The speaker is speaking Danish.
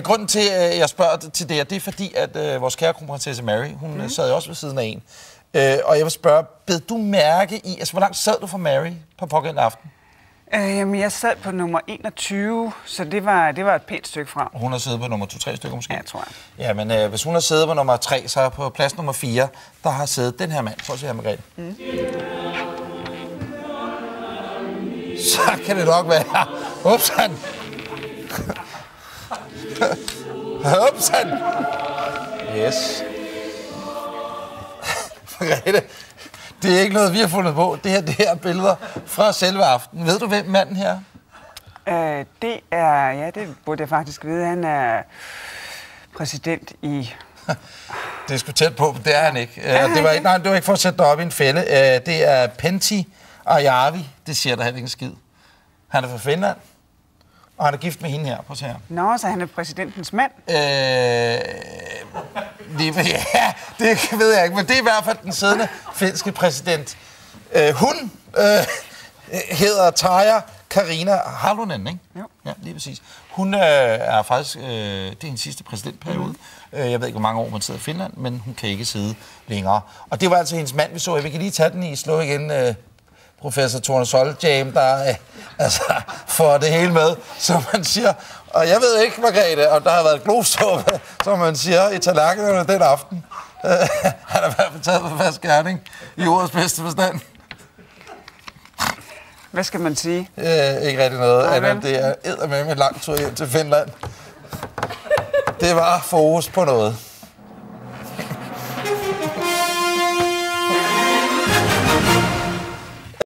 Grunden til, at jeg spørger til det er fordi, at vores kære kronprinsesse Mary, hun sad jo også ved siden af en. Og jeg vil spørge, bed du mærke i, altså hvor langt sad du for Mary på pågældende aften? Jamen, jeg sad på nummer 21, så det var et pænt stykke fra. Hun har siddet på nummer 2-3 stykker måske? Ja, tror jeg. Ja, men hvis hun har siddet på nummer 3, så på plads nummer 4, der har siddet den her mand. Prøv at se her, Margrethe. Så kan det nok være. Upsan! Upsan! Yes. Margrethe, det er ikke noget, vi har fundet på. Det her er billeder fra selve aftenen. Ved du, hvem manden her? Det er... Ja, det burde jeg faktisk vide. Han er præsident i... Det er sgu tæt på, det er han ikke. Det var ikke for at sætte dig op i en fælde. Det er Pentti Arjavī. Det siger der heller ikke en skid. Han er fra Finland, og han er gift med hende her. Prøv at se her. Nå, så han er præsidentens mand? Ja, det ved jeg ikke, men det er i hvert fald den siddende finske præsident. Hun hedder Tarja Kaarina Halonen, ikke? Jo. Ja, lige præcis. Hun er faktisk, det er hendes sidste præsidentperiode. Jeg ved ikke, hvor mange år man sidder i Finland, men hun kan ikke sidde længere. Og det var altså hendes mand, vi så. Vi kan lige tage den i slå igen. Professor Torne Solhjælm, der får det hele med, som man siger. Og jeg ved ikke, Margrethe, om der har været glosuppe, som man siger, i tallerkenerne den aften. Han har i hvert fald taget på fast gerning i ordets bedste forstand. Hvad skal man sige? Ikke rigtig noget. Det er eddermame en lang tur hjem til Finland. Det var fokus på noget.